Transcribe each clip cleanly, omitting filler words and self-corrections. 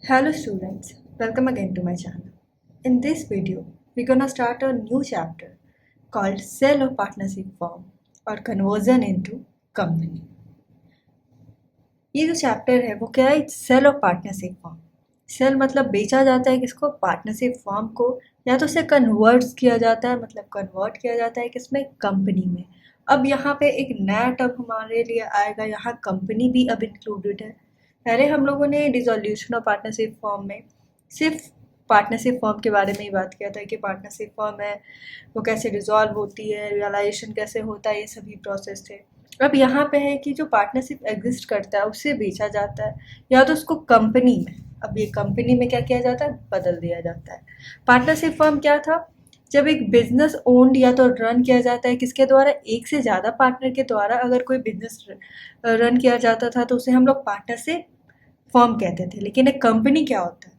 Hello students, welcome again to my channel. In this video, we're gonna start a new chapter called Sale of Partnership Firm or Conversion into Company. ये जो chapter है वो क्या है? Sale of partnership form. Sale मतलब बेचा जाता है किसको? पार्टनरशिप फॉर्म को, या तो उसे कन्वर्ट किया जाता है, मतलब कन्वर्ट किया जाता है किसमें? कंपनी में। अब यहाँ पे एक नया टर्म हमारे लिए आएगा, यहाँ कंपनी भी अब इंक्लूडेड है। पहले हम लोगों ने डिसोल्यूशन ऑफ पार्टनरशिप फॉर्म में सिर्फ पार्टनरशिप फॉर्म के बारे में ही बात किया था कि पार्टनरशिप फॉर्म है वो कैसे डिसॉल्व होती है, रियलाइजेशन कैसे होता है, ये सभी प्रोसेस थे। अब यहाँ पे है कि जो पार्टनरशिप एग्जिस्ट करता है उसे बेचा जाता है या तो उसको कंपनी में, अब ये कंपनी में क्या किया जाता है? बदल दिया जाता है। पार्टनरशिप फर्म क्या था? जब एक बिजनेस ओन्ड या तो रन किया जाता है किसके द्वारा? एक से ज़्यादा पार्टनर के द्वारा अगर कोई बिजनेस रन किया जाता था तो उसे हम लोग पार्टनरशिप फर्म कहते थे। लेकिन एक कंपनी क्या होता है?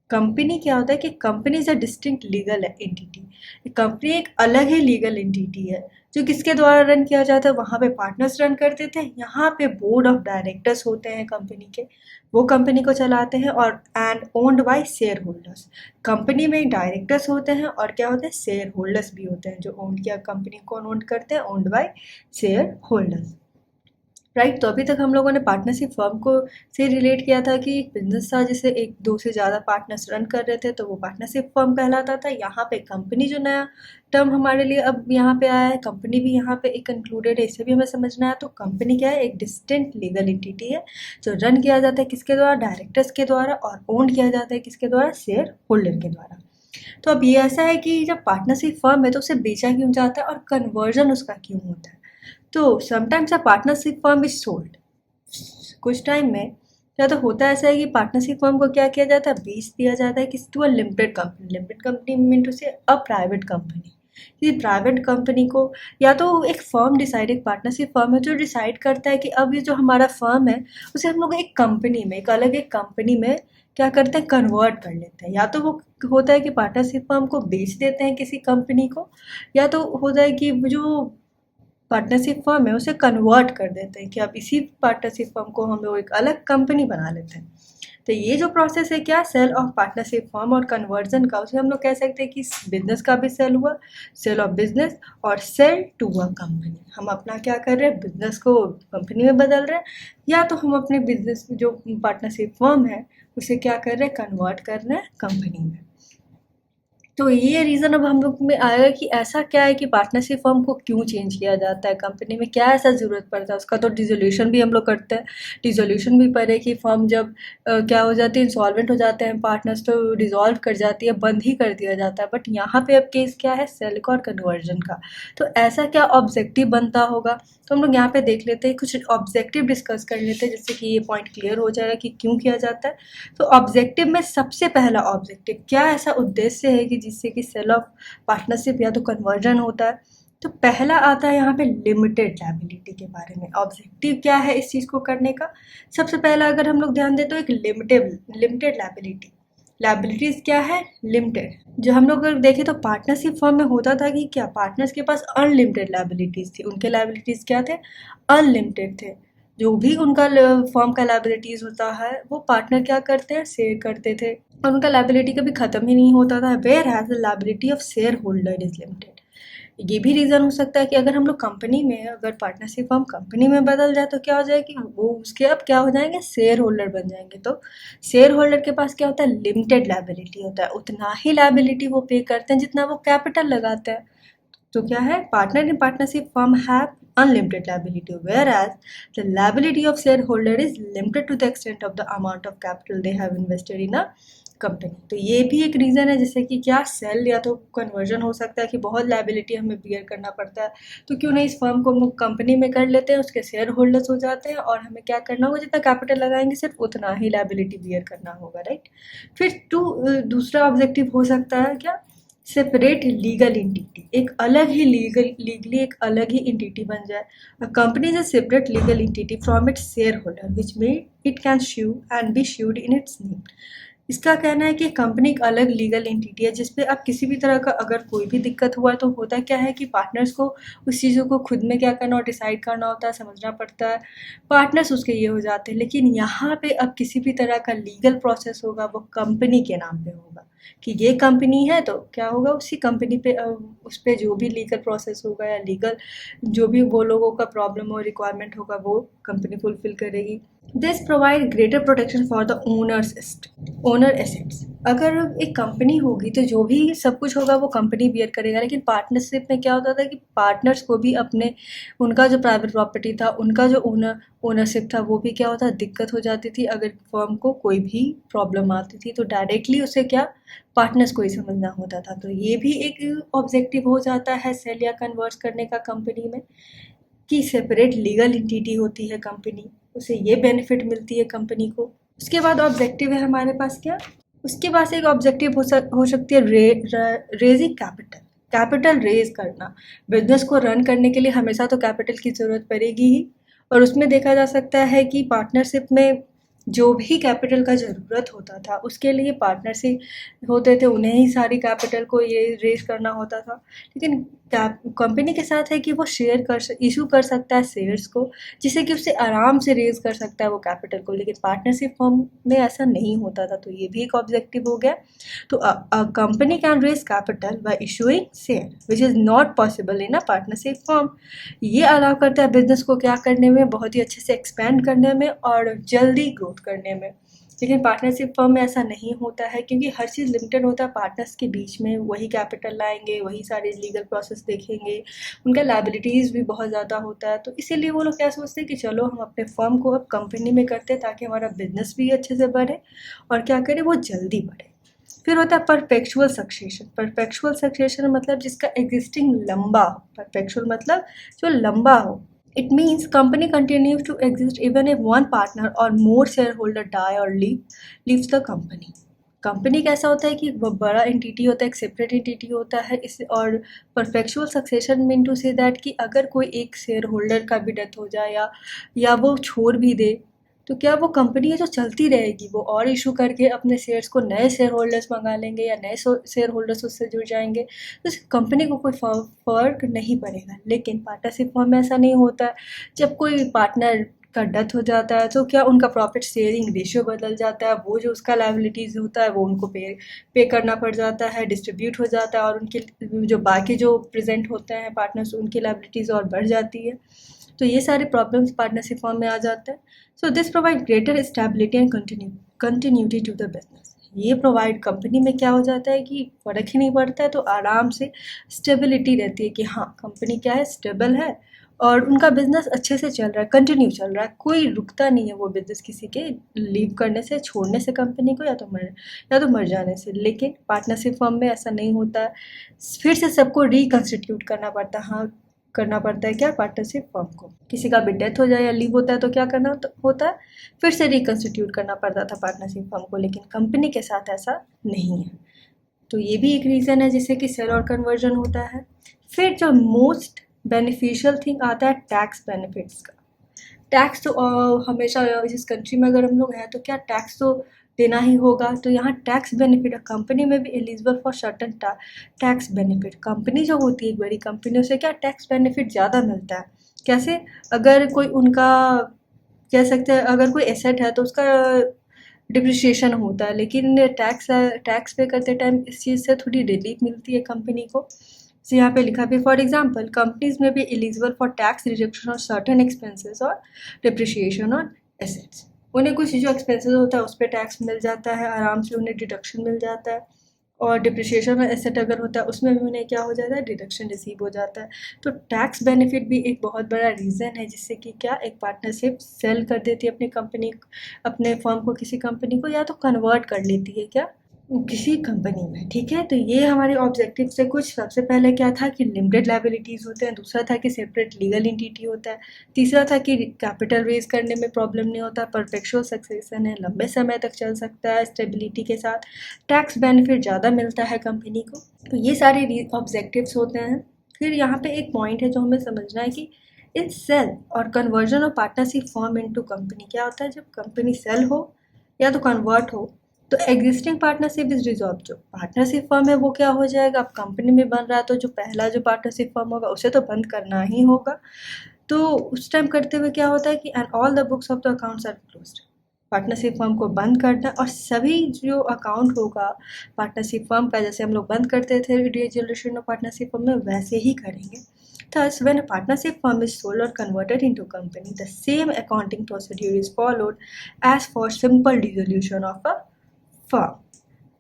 कंपनी क्या होता है कि company is a distinct legal entity. Company एक अलग ही लीगल एंटिटी है जो किसके द्वारा रन किया जाता है? वहाँ पे पार्टनर्स रन करते थे, यहाँ पे बोर्ड ऑफ डायरेक्टर्स होते हैं कंपनी के, वो कंपनी को चलाते हैं, और and owned by share holders. Company में डायरेक्टर्स होते हैं और क्या होते हैं? शेयर होल्डर्स भी होते हैं जो ओन किया कंपनी को ओन करते हैं, owned by share holders. Right. तो अभी तक हम लोगों ने पार्टनरशिप फर्म को से रिलेट किया था कि एक बिजनेस था जिसे एक दो से ज़्यादा पार्टनर्स रन कर रहे थे तो वो पार्टनरशिप फर्म कहलाता था। यहाँ पे कंपनी जो नया टर्म हमारे लिए अब यहाँ पे आया है, कंपनी भी यहाँ पे एक इंक्लूडेड है, इसे भी हमें समझना है। तो कंपनी क्या है? एक डिस्टिंक्ट लीगल एंटिटी है जो रन किया जाता है किसके द्वारा? डायरेक्टर्स के द्वारा, और ओन किया जाता है किसके द्वारा? शेयर होल्डर के द्वारा। तो अब ये ऐसा है कि जब पार्टनरशिप फर्म है तो उसे बेचा क्यों जाता है और कन्वर्जन उसका क्यों होता है? तो sometimes a partnership firm is sold. कुछ टाइम में या तो होता ऐसा है कि पार्टनरशिप फर्म को क्या किया जाता है? बेच दिया जाता है किस? To a limited company. Limited company mean to say a private company. किसी प्राइवेट कंपनी को, या तो एक फर्म डिसाइड, एक पार्टनरशिप फर्म है जो डिसाइड करता है कि अब ये जो हमारा फर्म है उसे हम लोग एक कंपनी में, एक अलग एक कंपनी में क्या करते हैं? कन्वर्ट कर लेते हैं। या तो वो होता है कि पार्टनरशिप फर्म को बेच देते हैं किसी कंपनी को, या तो होता है कि जो पार्टनरशिप फर्म है उसे कन्वर्ट कर देते हैं कि अब इसी पार्टनरशिप फर्म को हम लोग एक अलग कंपनी बना लेते हैं। तो ये जो प्रोसेस है क्या? सेल ऑफ पार्टनरशिप फर्म और कन्वर्जन का, उसे हम लोग कह सकते हैं कि बिजनेस का भी सेल हुआ, सेल ऑफ बिजनेस, और सेल टू अ कंपनी। हम अपना क्या कर रहे हैं? बिजनेस को कंपनी में बदल रहे हैं, या तो हम अपने बिजनेस जो पार्टनरशिप फर्म है उसे क्या कर रहे हैं? कन्वर्ट कर रहे हैं कंपनी में। तो ये रीज़न अब हम लोग में आएगा कि ऐसा क्या है कि पार्टनरशिप फर्म को क्यों चेंज किया जाता है, कंपनी में क्या ऐसा ज़रूरत पड़ता है उसका? तो डिसोल्यूशन भी हम लोग करते हैं। डिसोल्यूशन भी पड़े कि फर्म जब क्या हो जाती है? इंसॉल्वेंट हो जाते हैं पार्टनर्स, तो डिसॉल्व कर जाती है, बंद ही कर दिया जाता है। बट यहाँ पे अब केस क्या है? सेल का और कन्वर्जन का। तो ऐसा क्या ऑब्जेक्टिव बनता होगा? तो हम लोग यहाँ पे देख लेते हैं, कुछ ऑब्जेक्टिव डिस्कस कर लेते हैं जिससे कि ये पॉइंट क्लियर हो जाएगा कि क्यों किया जाता है। तो ऑब्जेक्टिव में सबसे पहला ऑब्जेक्टिव क्या ऐसा उद्देश्य है कि जिससे कि सेल ऑफ पार्टनरशिप या तो कन्वर्जन होता है? तो पहला आता है यहाँ पे लिमिटेड लायबिलिटी के बारे में। ऑब्जेक्टिव क्या है इस चीज़ को करने का? सबसे पहला अगर हम लोग ध्यान दें तो एक लिमिटेड लायबिलिटी। लायबिलिटीज क्या है? लिमिटेड। जो हम लोग अगर देखें तो पार्टनरशिप फर्म में होता था कि क्या पार्टनर्स के पास अनलिमिटेड लायबिलिटीज थी, उनके लायबिलिटीज क्या थे? अनलिमिटेड थे। जो भी उनका फर्म का लायबिलिटीज होता है वो पार्टनर क्या करते हैं? शेयर करते थे, और उनका लायबिलिटी कभी खत्म ही नहीं होता था। Where has the liability of share holder is limited. ये भी रीज़न हो सकता है कि अगर हम लोग कंपनी में, अगर पार्टनरशिप फर्म कंपनी में बदल जाए तो क्या हो जाए कि वो उसके अब क्या हो जाएंगे? शेयर होल्डर बन जाएंगे। तो शेयर होल्डर के पास क्या होता है? लिमिटेड लायबिलिटी होता है, उतना ही लायबिलिटी वो पे करते हैं जितना वो कैपिटल लगाते हैं। तो क्या है? Partner in partnership firm have unlimited liability, whereas the liability of shareholder is limited to the extent of the amount of capital they have invested in a company. तो ये भी एक रीज़न है जिससे कि क्या सेल या तो कन्वर्जन हो सकता है कि बहुत लायबिलिटी हमें बियर करना पड़ता है, तो क्यों नहीं इस फर्म को हम कंपनी में कर लेते हैं, उसके शेयर होल्डर्स हो जाते हैं, और हमें क्या करना होगा? जितना कैपिटल लगाएंगे सिर्फ उतना ही लायबिलिटी बियर करना होगा। राइट। फिर दूसरा ऑब्जेक्टिव हो सकता है क्या? सेपरेट लीगल एंटिटी, एक अलग ही लीगली एक अलग ही एंटिटी बन जाए। A company is a separate legal entity from its share holder which may it can sue and be sued in its name। इसका कहना है कि कंपनी एक अलग लीगल एंटिटी है जिसपे अब किसी भी तरह का अगर कोई भी दिक्कत हुआ तो होता क्या है कि पार्टनर्स को उस चीज़ों को खुद में क्या करना और डिसाइड करना होता है, समझना पड़ता है, पार्टनर्स उसके ये हो जाते हैं। लेकिन यहाँ पे अब किसी भी तरह का लीगल प्रोसेस होगा वो कंपनी के नाम पे होगा कि ये कंपनी है तो क्या होगा उसी कंपनी पे उस पर जो भी लीगल प्रोसेस होगा या लीगल जो भी वो लोगों का प्रॉब्लम हो रिक्वायरमेंट होगा वो कंपनी फुलफिल करेगी। This provide greater protection for the owner assets. अगर एक कंपनी होगी तो जो भी सब कुछ होगा वो कंपनी बियर करेगा, लेकिन पार्टनरशिप में क्या होता था कि पार्टनर्स को भी अपने उनका जो प्राइवेट प्रॉपर्टी था उनका जो ओनरशिप था वो भी क्या होता दिक्कत हो जाती थी। अगर फर्म को कोई भी प्रॉब्लम आती थी तो डायरेक्टली उसे क्या पार्टनर्स को ही समझना होता था। तो ये भी एक ऑब्जेक्टिव हो जाता है सेल या कन्वर्ट करने का कंपनी में कि सेपरेट लीगल एंटिटी होती है कंपनी, उसे ये बेनिफिट मिलती है कंपनी को। उसके बाद ऑब्जेक्टिव है हमारे पास क्या, उसके पास एक ऑब्जेक्टिव हो सकती है रेजिंग कैपिटल रेज करना। बिजनेस को रन करने के लिए हमेशा तो कैपिटल की ज़रूरत पड़ेगी ही, और उसमें देखा जा सकता है कि पार्टनरशिप में जो भी कैपिटल का ज़रूरत होता था उसके लिए पार्टनरशिप होते थे, उन्हें ही सारी कैपिटल को ये रेज करना होता था। लेकिन कंपनी के साथ है कि वो इशू कर सकता है शेयर्स को, जिससे कि उससे आराम से रेज कर सकता है वो कैपिटल को, लेकिन पार्टनरशिप फर्म में ऐसा नहीं होता था। तो ये भी एक ऑब्जेक्टिव हो गया। तो company can raise capital by issuing share which is not possible in a partnership firm. ये अलाउ करता है बिजनेस को क्या करने में, बहुत ही अच्छे से एक्सपेंड करने में और जल्दी ग्रोथ करने में। लेकिन पार्टनरशिप फर्म में ऐसा नहीं होता है क्योंकि हर चीज़ लिमिटेड होता है पार्टनर्स के बीच में, वही कैपिटल लाएंगे, वही सारे लीगल प्रोसेस देखेंगे, उनका लायबिलिटीज़ भी बहुत ज़्यादा होता है। तो इसीलिए वो लोग क्या सोचते हैं कि चलो हम अपने फर्म को अब कंपनी में करते हैं ताकि हमारा बिजनेस भी अच्छे से बढ़े और क्या करे वो जल्दी बढ़े। फिर होता है परपेचुअल सक्सेशन। परपेचुअल सक्सेशन मतलब जिसका एग्जिस्टिंग लंबा हो, परपेचुअल मतलब जो लंबा हो। It means company continues to exist even if one partner or more shareholder die or leaves the company. Company कैसा होता है कि वो बड़ा एंटिटी होता है, एक सेपरेट एंटिटी होता है इस, और परफेक्चुअल सक्सेशन मीन टू से दैट कि अगर कोई एक शेयर होल्डर का भी डेथ हो जाए या वो छोड़ भी दे तो क्या वो कंपनी है जो चलती रहेगी, वो और इशू करके अपने शेयर्स को नए शेयर होल्डर्स मंगा लेंगे या नए शेयर होल्डर्स उससे जुड़ जाएंगे, तो कंपनी को कोई फ़र्क नहीं पड़ेगा। लेकिन पार्टनरशिप फर्म में ऐसा नहीं होता। जब कोई पार्टनर का डेथ हो जाता है तो क्या उनका प्रॉफिट शेयरिंग रेशियो बदल जाता है, वो जो उसका लायबिलिटीज़ होता है वो उनको पे करना पड़ जाता है, डिस्ट्रीब्यूट हो जाता है, और उनके जो बाकी जो प्रेजेंट होते हैं पार्टनर्स उनकी लायबिलिटीज़ और बढ़ जाती है। तो ये सारे प्रॉब्लम्स पार्टनरशिप फॉर्म में आ जाते हैं। So this provide greater stability and continuity to the business. ये प्रोवाइड कंपनी में क्या हो जाता है कि फ़र्क ही नहीं पड़ता है, तो आराम से स्टेबिलिटी रहती है कि हाँ कंपनी क्या है, स्टेबल है और उनका बिजनेस अच्छे से चल रहा है, कंटिन्यू चल रहा है, कोई रुकता नहीं है वो बिजनेस किसी के लीव करने से, छोड़ने से कंपनी को, या तो मर जाने से। लेकिन पार्टनरशिप फर्म में ऐसा नहीं होता है, फिर से सबको रिकन्स्टिट्यूट करना पड़ता है क्या पार्टनरशिप फर्म को। किसी का भी डेथ हो जाए या लीव होता है तो क्या करना होता है, फिर से रिकन्स्टिट्यूट करना पड़ता था पार्टनरशिप फर्म को, लेकिन कंपनी के साथ ऐसा नहीं है। तो ये भी एक रीज़न है जिससे कि सेल और कन्वर्जन होता है। फिर जो मोस्ट बेनिफिशियल थिंग आता है टैक्स बेनिफिट्स का। टैक्स तो हमेशा इस कंट्री में अगर हम लोग हैं तो क्या टैक्स तो देना ही होगा। तो यहाँ टैक्स बेनिफिट है, कंपनी में भी eligible for certain tax benefit. Company जो होती है एक बड़ी कंपनी उसे क्या टैक्स बेनिफिट ज़्यादा मिलता है। कैसे, अगर कोई उनका कह सकते हैं अगर कोई एसेट है तो उसका डिप्रिशिएशन होता है, लेकिन टैक्स पे करते टाइम इस चीज़ से थोड़ी रिलीफ मिलती है कंपनी को। तो यहाँ पे लिखा भी फॉर एग्जांपल कंपनीज में भी eligible for tax reduction on certain expenses और डिप्रिशिएशन ऑन एसेट्स। उन्हें कुछ जो एक्सपेंसेस होता है उस पर टैक्स मिल जाता है, आराम से उन्हें डिडक्शन मिल जाता है, और डिप्रिशिएशन ऑन एसेट अगर होता है उसमें भी उन्हें क्या हो जाता है, डिडक्शन रिसीव हो जाता है। तो टैक्स बेनिफिट भी एक बहुत बड़ा रीज़न है जिससे कि क्या एक पार्टनरशिप सेल कर देती है अपने फर्म को किसी कंपनी को, या तो कन्वर्ट कर लेती है क्या किसी कंपनी में। ठीक है, तो ये हमारे ऑब्जेक्टिव से कुछ, सबसे पहले क्या था कि लिमिटेड लायबिलिटीज़ होते हैं, दूसरा था कि सेपरेट लीगल एंटिटी होता है, तीसरा था कि कैपिटल रेज करने में प्रॉब्लम नहीं होता, परपेचुअल सक्सेशन है, लंबे समय तक चल सकता है स्टेबिलिटी के साथ, टैक्स बेनिफिट ज़्यादा मिलता है कंपनी को। तो ये सारे ऑब्जेक्टिव्स होते हैं। फिर यहाँ पे एक पॉइंट है जो हमें समझना है कि इन सेल और conversion of partnership form into company क्या होता है। जब कंपनी सेल हो या तो कन्वर्ट हो तो एग्जिस्टिंग पार्टनरशिप इज डिजॉल्व, जो पार्टनरशिप फर्म है वो क्या हो जाएगा, अब कंपनी में बन रहा है तो जो पहला जो पार्टनरशिप फर्म होगा उसे तो बंद करना ही होगा। तो उस टाइम करते हुए क्या होता है कि and all the books of the accounts are closed, partnership firm को बंद करना और सभी जो अकाउंट होगा पार्टनरशिप फर्म का, जैसे हम लोग बंद करते थे रिजोल्यूशन ऑफ पार्टनरशिप फर्म में, वैसे ही करेंगे। Thus, when a partnership firm is sold or converted into a company, the same accounting procedure is followed as for simple dissolution of a firm.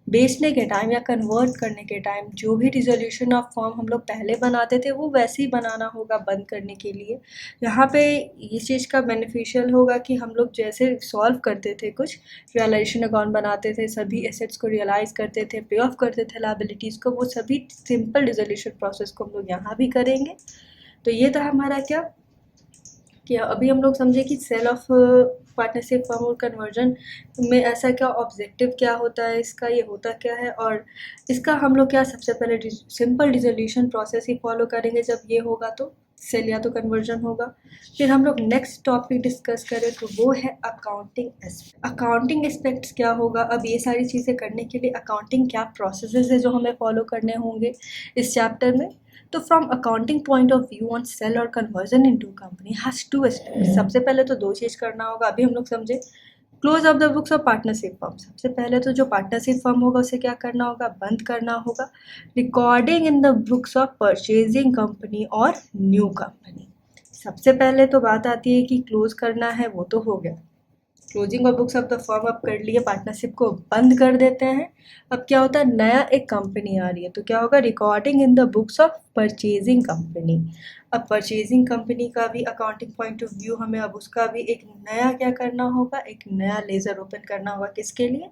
बेचने के टाइम या कन्वर्ट करने के time जो भी रिजोल्यूशन ऑफ फॉर्म हम लोग पहले बनाते थे वो वैसे ही बनाना होगा बंद करने के लिए। यहाँ पे इस चीज़ का बेनिफिशियल होगा कि हम लोग जैसे सॉल्व करते थे, कुछ रियलाइजेशन अकाउंट बनाते थे, सभी एसेट्स को रियलाइज करते थे, पे ऑफ करते थे लायबिलिटीज़ को, वो सभी सिंपल रिजोल्यूशन प्रोसेस को हम लोग यहाँ भी करेंगे। तो ये था हमारा क्या कि अभी हम लोग समझे कि सेल ऑफ पार्टनरशिप फर्म और कन्वर्जन में ऐसा क्या ऑब्जेक्टिव क्या होता है, इसका ये होता क्या है, और इसका हम लोग क्या सबसे पहले सिंपल डिसोल्यूशन प्रोसेस ही फॉलो करेंगे जब ये होगा तो सेल या तो कन्वर्जन होगा। फिर हम लोग नेक्स्ट टॉपिक डिस्कस करें तो वो है अकाउंटिंग एस्पेक्ट। अकाउंटिंग एस्पेक्ट्स क्या होगा, अब ये सारी चीज़ें करने के लिए अकाउंटिंग क्या प्रोसेसेस है जो हमें फॉलो करने होंगे इस चैप्टर में। तो from accounting point of view on sale और conversion into company has two aspects. सबसे पहले तो दो चीज़ करना होगा, अभी हम लोग समझे close of the books of partnership firm. सबसे पहले तो जो पार्टनरशिप फर्म होगा उसे क्या करना होगा, बंद करना होगा। Recording in the books of purchasing company और न्यू कंपनी। सबसे पहले तो बात आती है कि क्लोज करना है, वो तो हो गया, closing of books of the firm अब कर लिए, पार्टनरशिप को बंद कर देते हैं। अब क्या होता है, नया एक कंपनी आ रही है तो क्या होगा, recording in the books of purchasing company. अब परचेजिंग कंपनी का भी अकाउंटिंग पॉइंट ऑफ व्यू हमें अब उसका भी एक नया क्या करना होगा, एक नया लेज़र ओपन करना होगा, किसके लिए,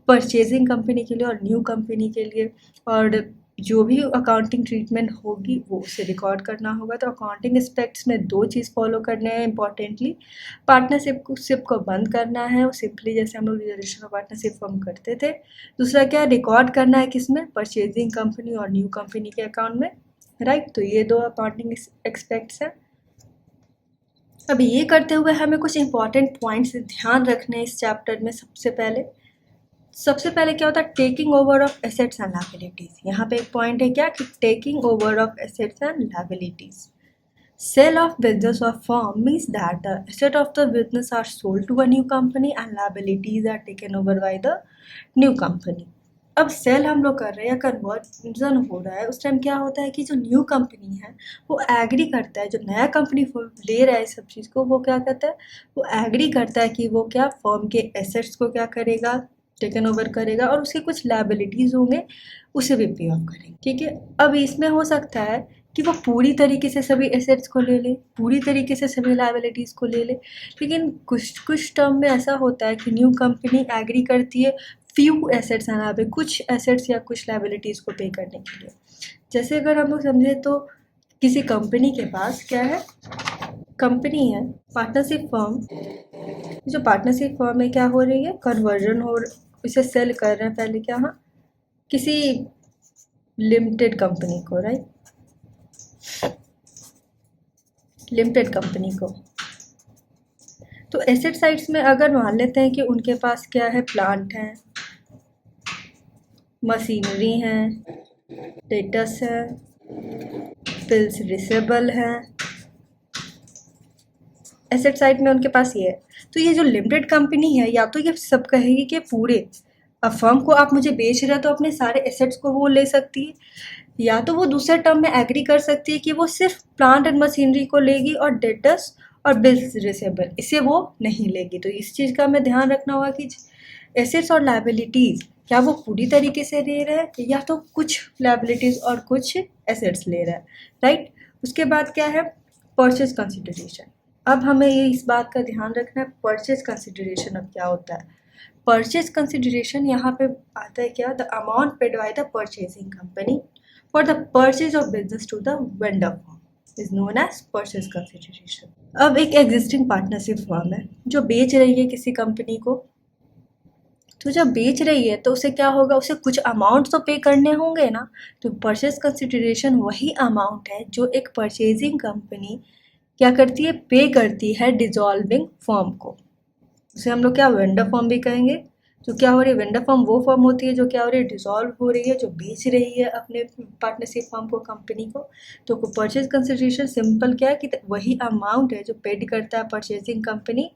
परचेजिंग कंपनी के लिए और न्यू कंपनी के लिए। और जो भी अकाउंटिंग ट्रीटमेंट होगी वो उसे रिकॉर्ड करना होगा। तो अकाउंटिंग एस्पेक्ट्स में दो चीज़ फॉलो करने हैं इंपॉर्टेंटली, पार्टनरशिप को बंद करना है वो सिंपली जैसे हम लोग रिजोल्यूशन ऑफ पार्टनरशिप फॉर्म करते थे। दूसरा क्या, रिकॉर्ड करना है किसमें, परचेजिंग कंपनी और न्यू कंपनी के अकाउंट में, राइट। तो ये दो अकाउंटिंग एस्पेक्ट्स हैं। अब ये करते हुए हमें कुछ इंपॉर्टेंट पॉइंट्स ध्यान रखने हैं इस चैप्टर में। सबसे पहले क्या होता है, taking over of assets and liabilities. यहाँ पे एक पॉइंट है क्या कि taking over of assets and liabilities. Sale of business of firm means that the asset of the business are sold to a new company and liabilities are taken over by the new company. अब sale हम लोग कर रहे हैं या conversion हो रहा है, उस टाइम क्या होता है कि जो न्यू कंपनी है वो एग्री करता है, जो नया कंपनी ले रहा है सब चीज़ को, वो क्या करता है, वो एग्री करता है कि वो क्या फर्म के एसेट्स को क्या करेगा, टेकन ओवर करेगा, और उसके कुछ लायबिलिटीज़ होंगे उसे भी पे ऑफ करेंगे, ठीक है। अब इसमें हो सकता है कि वो पूरी तरीके से सभी एसेट्स को ले ले, पूरी तरीके से सभी लायबिलिटीज़ को ले ले, लेकिन कुछ टर्म में ऐसा होता है कि न्यू कंपनी एग्री करती है फ्यू एसेट्स आना पे, कुछ एसेट्स या कुछ लायबिलिटीज़ को पे करने के लिए। जैसे अगर हम लोग समझे तो किसी कंपनी के पास क्या है, कंपनी है पार्टनरशिप फर्म, जो पार्टनरशिप फर्म है क्या हो रही है, कन्वर्जन हो, इसे सेल कर रहे हैं पहले क्या, हाँ, किसी लिमिटेड कंपनी को, राइट, लिमिटेड कंपनी को। तो एसेट साइड्स में अगर मान लेते हैं कि उनके पास क्या है, प्लांट है, मशीनरी है, डेटस है, बिल्स रिसेबल है, एसेट साइड में उनके पास ये है। तो ये जो लिमिटेड कंपनी है या तो ये सब कहेगी कि पूरे फर्म को आप मुझे बेच रहे हो तो अपने सारे एसेट्स को वो ले सकती है, या तो वो दूसरे टर्म में एग्री कर सकती है कि वो सिर्फ प्लांट एंड मशीनरी को लेगी और डेटस और बिल्स रिसेबल इसे वो नहीं लेगी। तो इस चीज़ का हमें ध्यान रखना होगा कि एसेट्स और लायबिलिटीज़ क्या वो पूरी तरीके से ले रहा है या तो कुछ लायबिलिटीज़ और कुछ एसेट्स ले रहा है, राइट। उसके बाद क्या है, परचेज कंसिडरेशन। अब हमें ये इस बात का ध्यान रखना है, परचेज कंसिडरेशन अब क्या होता है। परचेज कंसिडरेशन यहाँ पे आता है क्या, the amount paid by the purchasing company for the purchase of business to the vendor firm is known as purchase consideration. अब एक एग्जिस्टिंग पार्टनरशिप फर्म है जो बेच रही है किसी कंपनी को, तो जब बेच रही है तो उसे क्या होगा, उसे कुछ अमाउंट तो पे करने होंगे ना। तो परचेज कंसिडरेशन वही अमाउंट है जो एक परचेजिंग कंपनी क्या करती है, पे करती है डिजॉल्विंग फर्म को, उसे हम लोग क्या वेंडर फर्म भी कहेंगे। जो क्या हो रही है, वेंडर फर्म वो फर्म होती है जो क्या हो रही है, डिसॉल्व हो रही है, जो बेच रही है अपने पार्टनरशिप फर्म को, कंपनी को। तो परचेज कंसिडरेशन सिंपल क्या है कि वही अमाउंट है जो पेड करता है परचेजिंग कंपनी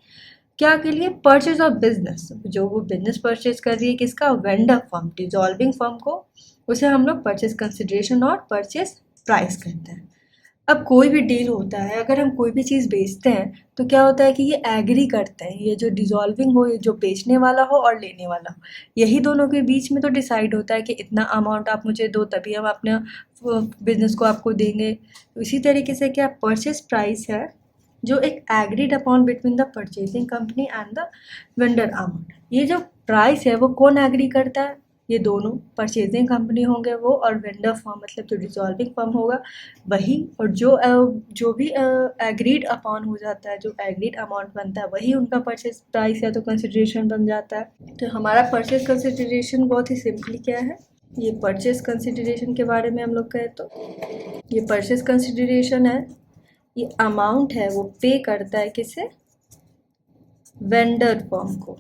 क्या के लिए, परचेज ऑफ बिजनेस। जो वो बिजनेस परचेज कर रही है किसका, वेंडर फर्म, डिसॉल्विंग फर्म को, उसे हम लोग परचेज कंसिडरेशन और परचेज प्राइस कहते हैं। अब कोई भी डील होता है, अगर हम कोई भी चीज़ बेचते हैं तो क्या होता है कि ये एग्री करते हैं, ये जो डिसॉल्विंग हो, ये जो बेचने वाला हो और लेने वाला हो, यही दोनों के बीच में तो डिसाइड होता है कि इतना अमाउंट आप मुझे दो तभी हम अपने बिजनेस को आपको देंगे। तो इसी तरीके से क्या परचेज प्राइस है जो एक agreed upon between the purchasing company and the vendor amount. ये जो प्राइस है वो कौन एग्री करता है, ये दोनों, परचेजिंग कंपनी होंगे वो और वेंडर फर्म मतलब जो डिसॉल्विंग फर्म होगा वही। और जो भी एग्रीड अपॉन हो जाता है, जो एग्रीड अमाउंट बनता है वही उनका परचेज प्राइस या तो कंसिडरेशन बन जाता है। तो हमारा परचेज कंसिडरेशन बहुत ही सिंपली क्या है, ये परचेज कंसिडरेशन के बारे में हम लोग कहें तो ये परचेज कंसिडरेशन है, ये अमाउंट है वो पे करता है किसे, वेंडर फर्म को।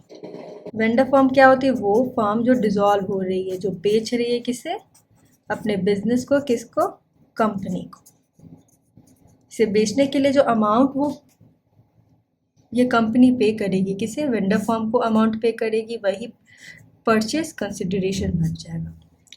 वेंडर फर्म क्या होती है, वो फर्म जो डिसॉल्व हो रही है, जो बेच रही है किसे, अपने बिजनेस को, किसको, कंपनी को। इसे बेचने के लिए जो अमाउंट वो ये कंपनी पे करेगी किसे, वेंडर फर्म को अमाउंट पे करेगी, वही परचेज कंसिडरेशन बन जाएगा।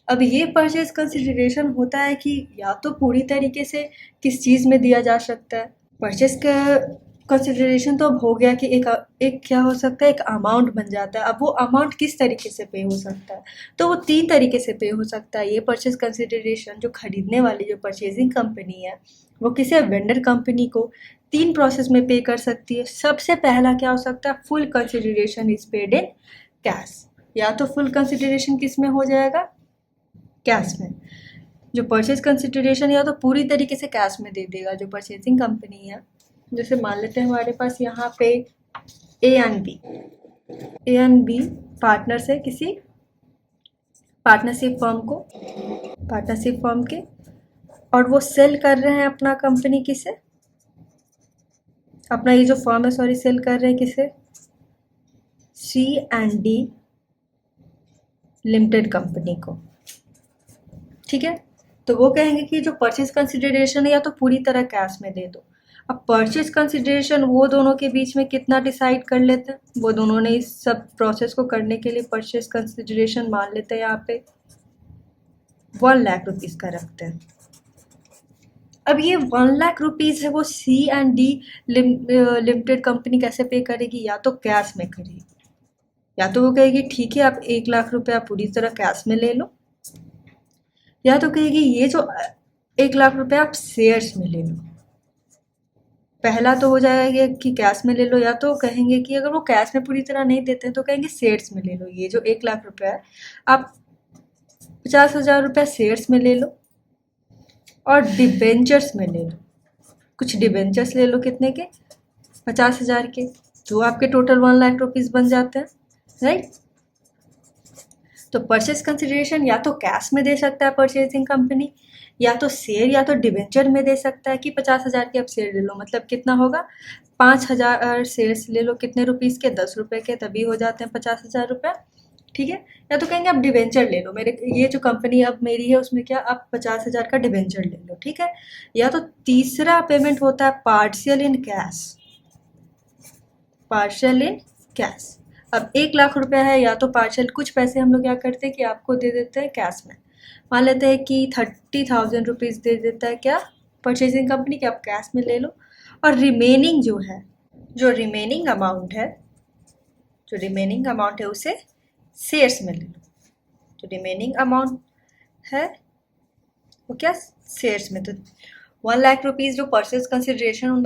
अब ये परचेज कंसिडरेशन होता है कि या तो पूरी तरीके से किस चीज़ में दिया जा सकता है, परचेज का कंसिडरेशन तो अब हो गया कि एक क्या हो सकता है, एक अमाउंट बन जाता है। अब वो अमाउंट किस तरीके से पे हो सकता है, तो वो 3 तरीके से पे हो सकता है। ये परचेज कंसिडरेशन जो खरीदने वाली जो परचेजिंग कंपनी है वो किसी वेंडर कंपनी को 3 प्रोसेस में पे कर सकती है। सबसे पहला क्या हो सकता है, full consideration is paid in cash. या तो फुल कंसिडरेशन किस में हो जाएगा, कैश में। जो परचेज कंसिडरेशन या तो पूरी तरीके से कैश में दे देगा जो परचेजिंग कंपनी है। जैसे मान लेते हैं हमारे पास यहाँ पे ए एंड बी पार्टनर्स है किसी पार्टनरशिप फर्म को, पार्टनरशिप फर्म के, और वो सेल कर रहे हैं अपना कंपनी किसे, अपना ये जो फर्म है सॉरी सेल कर रहे हैं किसे, सी एंड डी लिमिटेड कंपनी को। ठीक है, तो वो कहेंगे कि जो परचेज कंसिडरेशन है या तो पूरी तरह कैश में दे दो। अब परचेज कंसिडरेशन वो दोनों के बीच में कितना डिसाइड कर लेते हैं, वो दोनों ने इस सब प्रोसेस को करने के लिए परचेज कंसिडरेशन मान लेते हैं यहाँ पे 1 लाख रुपीज़ का रखते हैं। अब ये 1 लाख रुपीज़ है वो सी एंड डी लिमिटेड कंपनी कैसे पे करेगी, या तो कैश में करेगी, या तो वो कहेगी ठीक है आप 1 लाख रुपया पूरी तरह कैश में ले लो, या तो कहेगी ये जो 1 लाख रुपया आप शेयर्स में ले लो। पहला तो हो जाएगा कि कैश में ले लो, या तो कहेंगे कि अगर वो कैश में पूरी तरह नहीं देते हैं तो कहेंगे शेयर्स में ले लो। ये जो 1 लाख रुपया है आप 50,000 रुपया शेयर्स में ले लो और डिबेंचर्स में ले लो, कुछ डिबेंचर्स ले लो कितने के, 50,000 के, तो आपके टोटल 1 लाख रुपीज़ बन जाते हैं, राइट। तो परचेज कंसिडरेशन या तो कैश में दे सकता है परचेजिंग कंपनी, या तो शेयर या तो डिबेंचर में दे सकता है कि 50,000 के आप शेयर ले लो, मतलब कितना होगा 5,000 शेयर्स ले लो, कितने रुपीज़ के, 10 रुपये के, तभी हो जाते हैं 50,000 रुपये। ठीक है, या तो कहेंगे आप डिबेंचर ले लो, मेरे ये जो कंपनी अब मेरी है उसमें क्या आप 50,000 का डिबेंचर ले लो। ठीक है, या तो तीसरा पेमेंट होता है partial in cash, partial in cash. अब 1 लाख रुपया है, या तो पार्शियल कुछ पैसे हम लोग क्या करते हैं कि आपको दे देते हैं कैश में, मान लेते हैं कि 30,000 रुपीज़ दे देता है क्या परचेजिंग कंपनी, कि आप कैश में ले लो, और रिमेनिंग जो है, जो रिमेनिंग अमाउंट है उसे शेयर्स में ले लो। तो रिमेनिंग अमाउंट है वो क्या, शेयर्स में। तो 1 लाख रुपीज़ जो परचेज कंसिडरेशन उन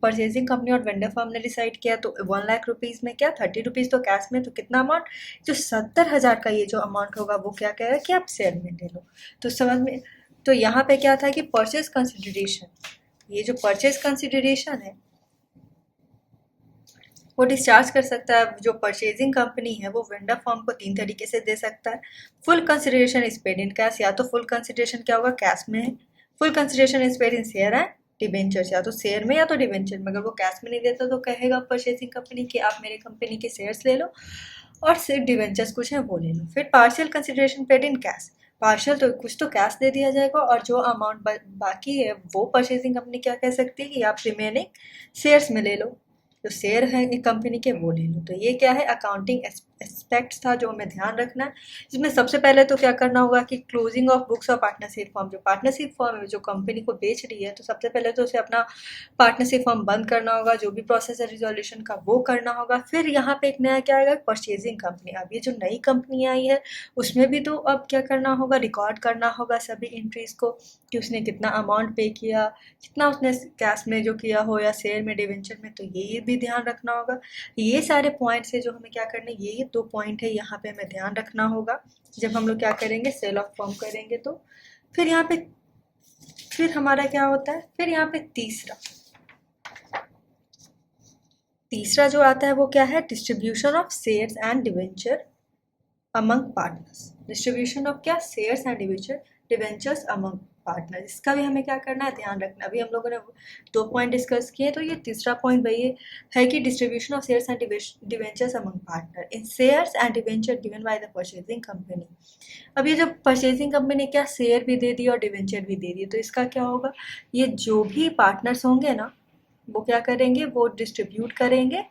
परचेजिंग कंपनी और वेंडर फर्म ने डिसाइड किया, तो 1 लाख रुपीज़ में क्या 30 रुपीज़ तो कैश में, तो कितना अमाउंट, जो 70,000 का ये जो अमाउंट होगा वो क्या कहेगा कि आप शेयर में ले लो। तो समझ में, तो यहाँ पे क्या था कि परचेज कंसिडरेशन, ये जो परचेज कंसिडरेशन है वो डिस्चार्ज कर सकता है जो परचेजिंग कंपनी है वो वेंडर फर्म को 3 तरीके से दे सकता है। Full consideration is paid in cash, या तो फुल कंसिडरेशन क्या होगा कैश में है, full consideration is paid in share है डिबेंचर्स, या तो शेयर में या तो डिबेंचर में। अगर वो कैश में नहीं देता तो कहेगा परचेजिंग कंपनी कि आप मेरे कंपनी के शेयर्स ले लो, और सिर्फ डिवेंचर्स कुछ है वो ले लो। फिर partial consideration paid in cash, partial तो कुछ तो कैश दे दिया जाएगा और जो अमाउंट बाकी है वो परचेजिंग कंपनी क्या कह सकती है कि आप रिमेनिंग शेयर्स में ले लो, जो शेयर है एक कंपनी के वो ले लो। तो ये क्या है, अकाउंटिंग एस्पेक्ट्स था जो हमें ध्यान रखना है। इसमें सबसे पहले तो क्या करना होगा कि क्लोजिंग ऑफ बुक्स और पार्टनरशिप फॉर्म, जो पार्टनरशिप फॉर्म है जो कंपनी को बेच रही है, तो सबसे पहले तो उसे अपना पार्टनरशिप फॉर्म बंद करना होगा, जो भी प्रोसेस है रिजोल्यूशन का वो करना होगा। फिर यहाँ पे एक नया क्या आएगा, परचेजिंग कंपनी। अब ये जो नई कंपनी आई है उसमें भी तो अब क्या करना होगा, रिकॉर्ड करना होगा सभी एंट्रीज को कि उसने कितना अमाउंट पे किया, कितना उसने कैश में जो किया हो या शेयर में डिवेंचर में, तो ये भी ध्यान रखना होगा। ये सारे पॉइंट्स है जो हमें क्या करने, ये 2 पॉइंट है यहाँ पे हमें ध्यान रखना होगा जब हम लोग क्या करेंगे, सेल ऑफ फर्म करेंगे। तो फिर यहाँ पे फिर हमारा क्या होता है, फिर यहाँ पे तीसरा जो आता है वो क्या है, distribution of shares and debenture among partners. Distribution of क्या, shares and debentures among partner, इसका भी हमें क्या करना है, ध्यान रखना। अभी हम लोगों ने 2 पॉइंट डिस्कस किए, तो ये तीसरा पॉइंट वही है कि distribution of shares and debentures among partner in shares and debenture given by the purchasing company. अब ये जो परचेजिंग कंपनी ने क्या शेयर भी दे दी और डिवेंचर भी दे दी, तो इसका क्या होगा, ये जो भी पार्टनर्स होंगे ना वो क्या करेंगे, वो डिस्ट्रीब्यूट करेंगे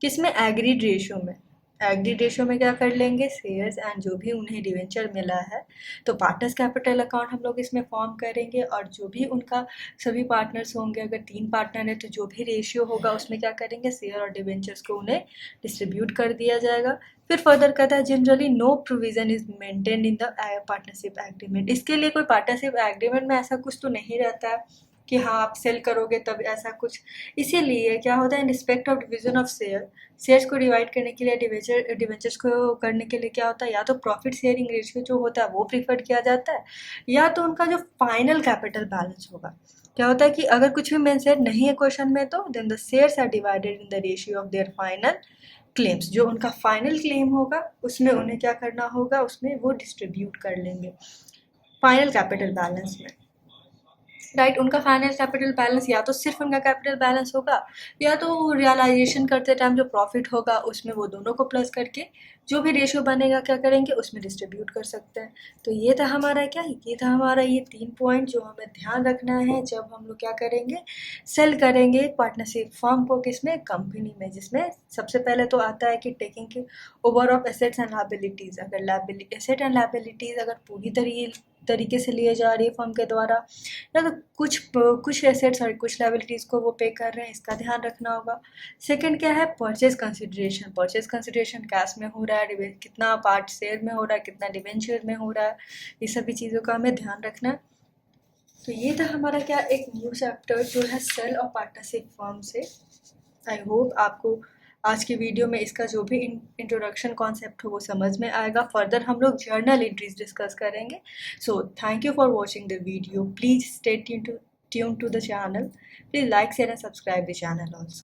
किसमें, एग्रीड रेशियो में। एग्रीड रेशियो में क्या कर लेंगे, शेयर्स एंड जो भी उन्हें डिवेंचर मिला है, तो पार्टनर्स कैपिटल अकाउंट हम लोग इसमें फॉर्म करेंगे और जो भी उनका सभी पार्टनर्स होंगे, अगर 3 पार्टनर है तो जो भी रेशियो होगा उसमें क्या करेंगे, शेयर और डिवेंचर्स को उन्हें डिस्ट्रीब्यूट कर दिया जाएगा। फिर फर्दर कहता है generally no provision is maintain in the partnership agreement. इसके लिए कोई पार्टनरशिप एग्रीमेंट में ऐसा कुछ तो नहीं रहता है कि हाँ आप सेल करोगे तब ऐसा कुछ। इसीलिए क्या होता है, in respect of division of shares को डिवाइड करने के लिए, डिवेंचर्स को करने के लिए क्या होता है, या तो प्रॉफिट शेयरिंग रेशियो जो होता है वो प्रीफर किया जाता है, या तो उनका जो फाइनल कैपिटल बैलेंस होगा। क्या होता है कि अगर कुछ भी मेंशन नहीं है क्वेश्चन में, तो then the shares are divided in the ratio of their final claims. जो उनका फाइनल क्लेम होगा उसमें उन्हें क्या करना होगा, उसमें वो डिस्ट्रीब्यूट कर लेंगे फाइनल कैपिटल बैलेंस में। राइट, उनका फाइनल कैपिटल बैलेंस या तो सिर्फ उनका कैपिटल बैलेंस होगा, या तो रियलाइजेशन करते टाइम जो प्रॉफिट होगा उसमें वो दोनों को प्लस करके जो भी रेशियो बनेगा क्या करेंगे, उसमें डिस्ट्रीब्यूट कर सकते हैं। तो ये था हमारा क्या, ये था हमारा ये 3 पॉइंट जो हमें ध्यान रखना है जब हम लोग क्या करेंगे, सेल करेंगे पार्टनरशिप फर्म को, किसमें, कंपनी में, जिसमें सबसे पहले तो आता है कि टेकिंग के over of assets and liabilities. अगर एसेट एंड लायबिलिटीज़ अगर पूरी तरीके से लिए जा रही है फर्म के द्वारा, या तो कुछ एसेट्स और कुछ लायबिलिटीज़ को वो पे कर रहे हैं, इसका ध्यान रखना होगा। सेकंड क्या है, परचेज कंसिडरेशन कैश में हो रहा है, कितना पार्ट शेयर में हो रहा है, कितना डिवेंचर में हो रहा है, ये सभी चीज़ों का हमें ध्यान रखना है। तो ये था हमारा क्या, एक न्यू चैप्टर जो है सेल और पार्टनरशिप फर्म से। आई होप आपको आज की वीडियो में इसका जो भी इंट्रोडक्शन कॉन्सेप्ट हो वो समझ में आएगा। फर्दर हम लोग जर्नल एंट्रीज डिस्कस करेंगे। So thank you for watching the video. Please stay tuned to the channel. Please like, share and subscribe the channel also.